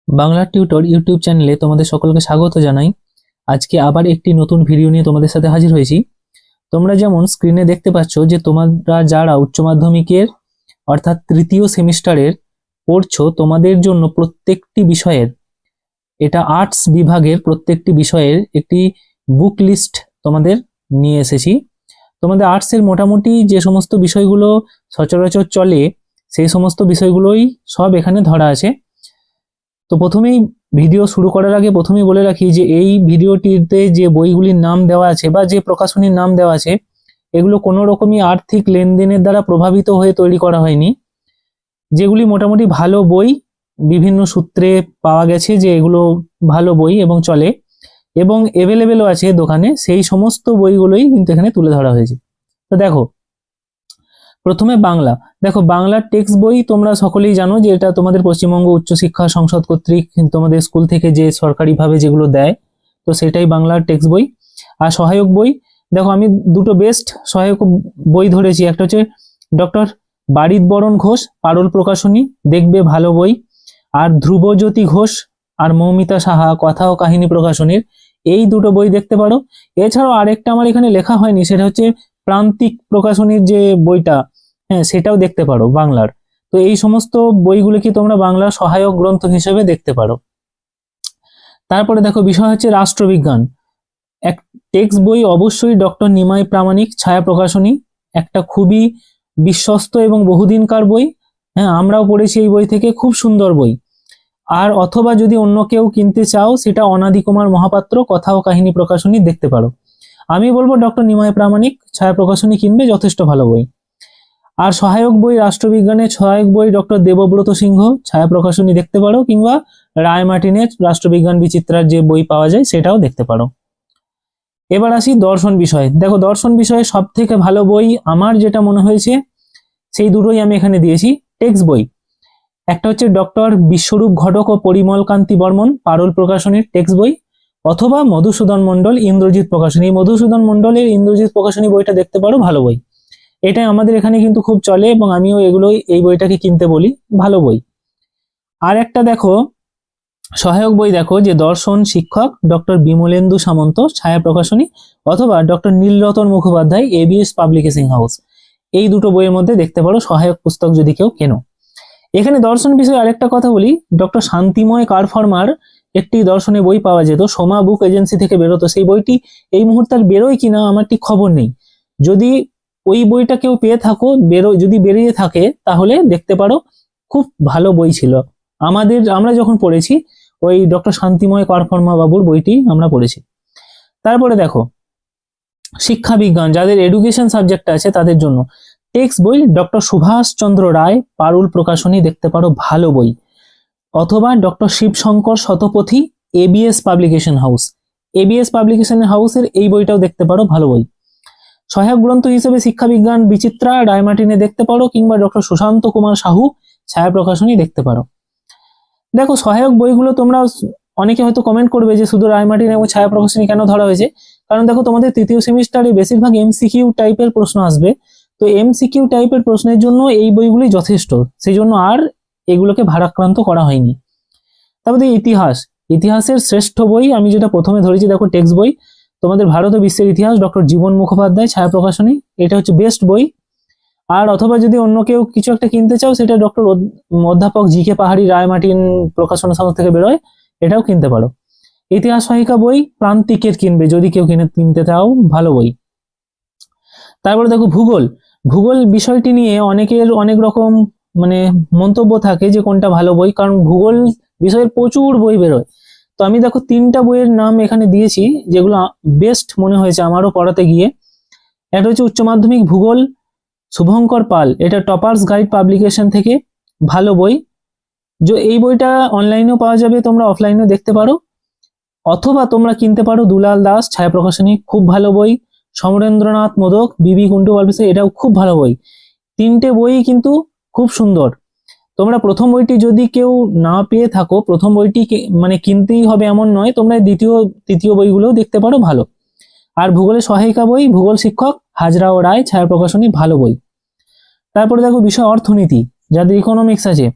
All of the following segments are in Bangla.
বাংলা টিউটর ইউটিউব চ্যানেলে তোমাদের সকলকে স্বাগত জানাই। আজকে আবার একটি নতুন ভিডিও নিয়ে তোমাদের সাথে হাজির হয়েছি। তোমরা যেমন স্ক্রিনে দেখতে পাচ্ছ যে তোমরা যারা উচ্চ মাধ্যমিকের অর্থাৎ তৃতীয় সেমিস্টারের পড়ছো, তোমাদের জন্য প্রত্যেকটি বিষয়ের, এটা আর্টস বিভাগের প্রত্যেকটি বিষয়ের একটি বুক লিস্ট তোমাদের নিয়ে এসেছি। তোমাদের আর্টসের মোটামুটি যে সমস্ত বিষয়গুলো সচরাচর চলে সেই সমস্ত বিষয়গুলোই সব এখানে ধরা আছে। তো প্রথমেই ভিডিও শুরু করার আগে প্রথমেই বলে রাখি যে এই ভিডিওটিতে যে বইগুলির নাম দেওয়া আছে বা যে প্রকাশনীর নাম দেওয়া আছে, এগুলো কোনো রকমই আর্থিক লেনদেনের দ্বারা প্রভাবিত হয়ে তৈরি করা হয়নি। যেগুলি মোটামুটি ভালো বই, বিভিন্ন সূত্রে পাওয়া গেছে যে এগুলো ভালো বই এবং চলে এবং অ্যাভেলেবেলও আছে দোকানে, সেই সমস্ত বইগুলোই কিন্তু এখানে তুলে ধরা হয়েছে। তো দেখো, প্রথমে বাংলা। দেখো, বাংলার টেক্সট বই তোমরা সকলেই জানো যে এটা তোমাদের পশ্চিমবঙ্গ উচ্চশিক্ষা সংসদ কর্তৃক তোমাদের স্কুল থেকে যে সরকারিভাবে যেগুলো দেয়, তো সেটাই বাংলার টেক্সট বই। আর সহায়ক বই, দেখো আমি দুটো বেস্ট সহায়ক বই ধরেছি। একটা হচ্ছে ডক্টর বারিদবরণ ঘোষ পারুল প্রকাশনী, দেখবে ভালো বই। আর ধ্রুবজ্যোতি ঘোষ আর মৌমিতা সাহা কথা ও কাহিনী প্রকাশনীর, এই দুটো বই দেখতে পারো। এছাড়াও আরেকটা আমার এখানে লেখা হয়নি, সেটা হচ্ছে প্রান্তিক প্রকাশনীর যে বইটা, হ্যাঁ সেটাও দেখতে পারো বাংলার। তো এই সমস্ত বইগুলোকে তোমরা বাংলা সহায়ক গ্রন্থ হিসেবে দেখতে পারো। তারপরে দেখো, বিষয় হচ্ছে রাষ্ট্রবিজ্ঞান। এক টেক্সট বই অবশ্যই ডক্টর নিমাই প্রামাণিক ছায়া প্রকাশনী, একটা খুবই বিশ্বস্ত এবং বহুদিনকার বই। হ্যাঁ, আমরাও পড়েছি এই বই থেকে, খুব সুন্দর বই। আর অথবা যদি অন্য কেউ কিনতে চাও, সেটা অনাদি কুমার মহাপাত্র কথা ও কাহিনী প্রকাশনী দেখতে পারো। আমি বলবো ডক্টর নিমাই প্রামাণিক ছায়া প্রকাশনী কিনবে, যথেষ্ট ভালো বই। আর সহায়ক বই রাষ্ট্রবিজ্ঞানের সহায়ক বই ডক্টর দেবব্রত সিংহ ছায়া প্রকাশনী দেখতে পারো, কিংবা রায় মার্টিনের রাষ্ট্রবিজ্ঞান বিচিত্রার যে বই পাওয়া যায় সেটাও দেখতে পারো। এবার আসি দর্শন বিষয়। দেখো, দর্শন বিষয়ে সব থেকে ভালো বই আমার যেটা মনে হয়েছে, সেই দুটোই আমি এখানে দিয়েছি টেক্সট বই। একটা হচ্ছে ডক্টর বিশ্বরূপ ঘটক ও পরিমল কান্তি বর্মন পারুল প্রকাশনীর টেক্সট বই, অথবা মধুসূদন মণ্ডল ইন্দ্রজিৎ প্রকাশনী। মধুসূদন মণ্ডলের ইন্দ্রজিৎ প্রকাশনী বইটা দেখতে পারো, ভালো বই। এটাই আমাদের এখানে কিন্তু খুব চলে এবং আমিও এগুলোই এই বইটাকে কিনতে বলি, ভালো বই। আর একটা দেখো সহায়ক বই, দেখো যে দর্শন শিক্ষক ডক্টর বিমলেন্দু সামন্ত ছায়া প্রকাশনী, অথবা doctor Nilratan Mukhopadhyay ABS publication house. এই দুটো বইয়ের মধ্যে দেখতে পারো সহায়ক পুস্তক যদি কেউ কেনো। এখানে দর্শন বিষয়ে আরেকটা কথা বলি, ডক্টর শান্তিময় কারফর্মার একটি দর্শনের বই পাওয়া যেত, সোমা বুক এজেন্সি থেকে বেরোতো। সেই বইটি এই মুহূর্তে আর বেরোয় কিনা আমার ঠিক খবর নেই। যদি ওই বইটা কেউ পেয়ে থাকো, যদি বেরিয়ে থাকে তাহলে দেখতে পারো, খুব ভালো বই ছিল। আমরা যখন পড়েছি ওই ডক্টর শান্তিময় কারফর্মা বাবুর বইটি আমরা পড়েছি। তারপরে দেখো, শিক্ষা বিজ্ঞান, যাদের এডুকেশন সাবজেক্ট আছে তাদের জন্য টেক্সট বই ডক্টর সুভাষ চন্দ্র রায় পারুল প্রকাশনী দেখতে পারো, ভালো বই। অথবা doctor Shibshankar Satpathy ABS publication house, ABS publication হাউসের এই বইটাও দেখতে পারো, ভালো বই। সহায়ক গ্রন্থ হিসেবে শিক্ষা বিজ্ঞান বিচিত্রা রায় মার্টিনে দেখতে পারো, কিংবা ডক্টর সুশান্ত কুমার সাহু ছায়া প্রকাশনী দেখতে পারো। দেখো, সহায়ক বইগুলো তোমরা অনেকে হয়তো কমেন্ট করবে যে শুধু রায় মার্টিন এবং ছায়া প্রকাশনী কেন ধরা হয়েছে। কারণ দেখো, তোমাদের তৃতীয় সেমিস্টারে বেশিরভাগ এমসিকিউ টাইপের প্রশ্ন আসবে। তো এমসিকিউ টাইপের প্রশ্নের জন্য এই বইগুলি যথেষ্ট, সেই জন্য আর এগুলোকে ভারাক্রান্ত করা হয়নি। তারপরে ইতিহাসের শ্রেষ্ঠ বই আমি যেটা প্রথমে ধরেছি, দেখো টেক্সট বই তোমাদের ভারত ও বিশ্বের ইতিহাস ডক্টর জীবন মুখোপাধ্যায় ছায়া প্রকাশনী, এটা হচ্ছে বেস্ট বই। আর অথবা যদি অন্য কেউ কিছু একটা কিনতে চাও, সেটা ডক্টর অধ্যাপক জি কে পাহাড়ি রায় মার্টিন প্রকাশনা সংস্থা থেকে বেরোয়, এটাও কিনতে পারো। ইতিহাস সহায়িকা বই প্রান্তিকের কিনবে যদি কেউ কিনতে চাও, ভালো বই। তারপরে দেখো ভূগোল বিষয়টি নিয়ে অনেকের অনেক রকম মন্তব্য থাকে যে কোনটা ভালো বই, কারণ ভূগোল বিষয়ের প্রচুর বই বেরোয়। তো আমি দেখো 3টা বইয়ের নাম এখানে দিয়েছি যেগুলো বেস্ট মনে হয়েছে আমারও পড়াতে গিয়ে। একটা হচ্ছে উচ্চ মাধ্যমিক ভূগোল শুভঙ্কর পাল, এটা টপার্স গাইড পাবলিকেশন থেকে, ভালো বই। এই বইটা অনলাইনেও পাওয়া যাবে, তোমরা অফলাইনেও দেখতে পারো। অথবা তোমরা কিনতে পারো দুলাল দাস ছায়া প্রকাশনী, খুব ভালো বই। সমরেন্দ্রনাথ মোদক বিবি কুন্টু পাবলিশার, এটাও খুব ভালো বই। 3টে বই কিন্তু খুব সুন্দর। তোমরা প্রথম বইটি যদি কেউ না পেয়ে থাকো, প্রথম বইটি কিনতেই হবে এমন নয়, তোমরা দ্বিতীয় তৃতীয় বইগুলোও দেখতে পারো, ভালো। আর ভূগোলের সহায়িকা বই ভূগোল শিক্ষক হাজরা ও রায় ছায়া প্রকাশনী, ভালো বই। তারপরে দেখো বিষয় অর্থনীতি, যাদের ইকোনমিক্স আছে,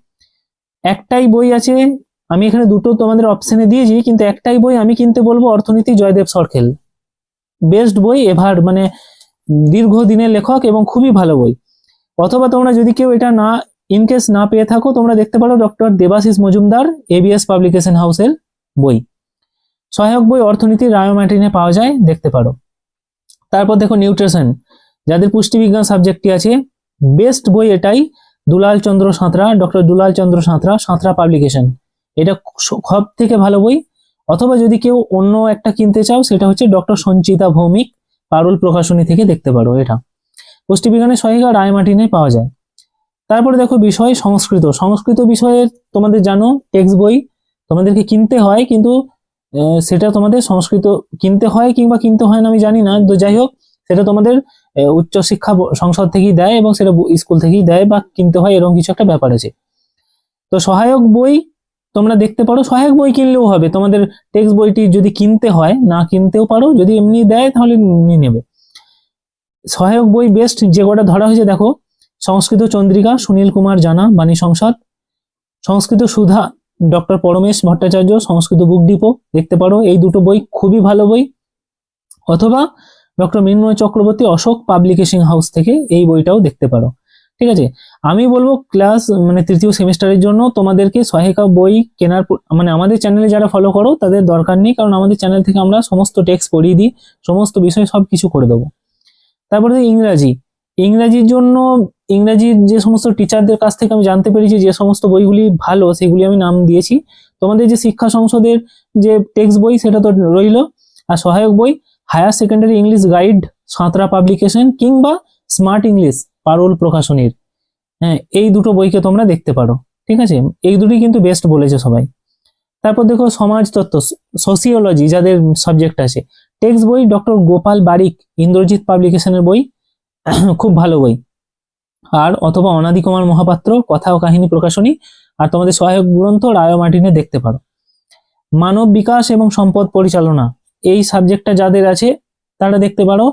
একটাই বই আছে আমি এখানে দুটো তোমাদের অপশনে দিয়েছি, কিন্তু একটাই বই আমি কিনতে বলবো, অর্থনীতি জয়দেব সরখেল। বেস্ট বই এভার, মানে দীর্ঘদিনের লেখক এবং খুবই ভালো বই। অথবা তোমরা যদি কেউ এটা না ইনকেস না পেয়ে থাকো, তোমরা দেখতে পারো doctor Debashis Majumdar ABS publication হাউসের বই। সহায়ক বই অর্থনীতি রায়োমার্টিনে পাওয়া যায়, দেখতে পারো। তারপর দেখো নিউট্রিশন, যাদের পুষ্টিবিজ্ঞান সাবজেক্টটি আছে, বেস্ট বই এটাই, দুলাল চন্দ্র সাঁতরা, ডক্টর দুলাল চন্দ্র সাঁতরা, সাঁতরা পাবলিকেশন। এটা সব থেকে ভালো বই। অথবা যদি কেউ অন্য একটা কিনতে চাও, সেটা হচ্ছে ডক্টর সঞ্চিতা ভৌমিক, পারুল প্রকাশনী থেকে দেখতে পারো। এটা পুষ্টিবিজ্ঞানের সহায়িকা রায়মার্টিনে পাওয়া যায়। তারপরে দেখো বিষয় সংস্কৃত। সংস্কৃত বিষয়ের তোমাদের জানো টেক্সট বই তোমাদেরকে কিনতে হয়, কিন্তু সেটা তোমাদের সংস্কৃত কিনতে হয় কিংবা কিনতে হয় না আমি জানি না, তো যাই হোক সেটা তোমাদের উচ্চশিক্ষা সংসদ থেকেই দেয় এবং সেটা স্কুল থেকেই দেয় বা কিনতে হয়, এরকম কিছু একটা ব্যাপার আছে। তো সহায়ক বই তোমরা দেখতে পারো, সহায়ক বই কিনলেও হবে, তোমাদের টেক্সট বইটি যদি কিনতে হয় না কিনতেও পারো, যদি এমনি দেয় তাহলে নিয়ে নেবে। সহায়ক বই বেস্ট যে কটা ধরা হয়েছে দেখো, সংস্কৃত চন্দ্রিকা সুনীল কুমার জানা, বাণী সংসদ, সংস্কৃত সুধা ডক্টর পরমেশ ভট্টাচার্য, সংস্কৃত বুক ডিপো দেখতে পারো, এই দুটো বই খুবই ভালো বই। অথবা ডক্টর মৃন্ময় চক্রবর্তী অশোক পাবলিকেশন হাউস থেকে এই বইটাও দেখতে পারো। ঠিক আছে, আমি বলবো ক্লাস মানে তৃতীয় সেমিস্টারের জন্য তোমাদেরকে সহায়িকা বই কেনার মানে আমাদের চ্যানেলে যারা ফলো করো তাদের দরকার নেই, কারণ আমাদের চ্যানেল থেকে আমরা সমস্ত টেক্সট পড়িয়ে দিই, সমস্ত বিষয় সব কিছু করে দেবো। তারপরে ইংরাজি, ইংরাজির জন্য ইংরাজির যে সমস্ত টিচারদের কাছ থেকে আমি জানতে পেরেছি যে সমস্ত বইগুলি ভালো সেগুলি আমি নাম দিয়েছি। তোমাদের যে শিক্ষা সংসদের যে টেক্সট বই সেটা তো রইল, আর সহায়ক বই higher secondary English guide Santra publication কিংবা স্মার্ট ইংলিশ পারুল প্রকাশনীর, হ্যাঁ এই দুটো বইকে তোমরা দেখতে পারো। ঠিক আছে, এই দুটি কিন্তু বেস্ট বলেছে সবাই। তারপর দেখো সমাজতত্ত্ব সোসিওলজি যাদের সাবজেক্ট আছে, টেক্সট বই ডক্টর গোপাল বারিক ইন্দ্রজিৎ পাবলিকেশনের বই, খুব ভালো বই। আর অথবা অনাদি কুমার মহাপাত্র কথা ও কাহিনী প্রকাশনী, আর তোমাদের সহায়ক গ্রন্থ রায়োমার্টিনে দেখতে পারো। মানব বিকাশ এবং সম্পদ পরিচালনা, এই সাবজেক্টটা যাদের আছে তারা দেখতে পারো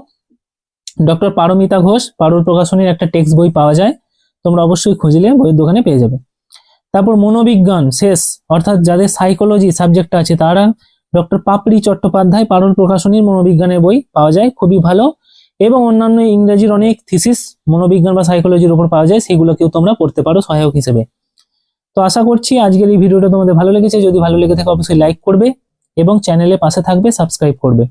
ডক্টর পারমিতা ঘোষ পারুল প্রকাশনীর একটা টেক্সট বই পাওয়া যায়, তোমরা অবশ্যই খুঁজলে বইয়ের দোকানে পেয়ে যাবে। তারপর মনোবিজ্ঞান শেষ, অর্থাৎ যাদের সাইকোলজি সাবজেক্ট আছে তারা ডক্টর পাপড়ি চট্টোপাধ্যায় পারুল প্রকাশনীর মনোবিজ্ঞানের বই পাওয়া যায়, খুবই ভালো। এবং অন্যান্য ইংরেজির অনেক থিসিস মনোবিজ্ঞান বা সাইকোলজির উপর পাওয়া যায়, সেগুলোকেও তোমরা পড়তে পারো সহায়ক হিসেবে। তো আশা করছি আজকের এই ভিডিওটা তোমাদের ভালো লেগেছে, যদি ভালো লেগে থাকে অবশ্যই লাইক করবে এবং চ্যানেলে পাশে থাকবে, সাবস্ক্রাইব করবে।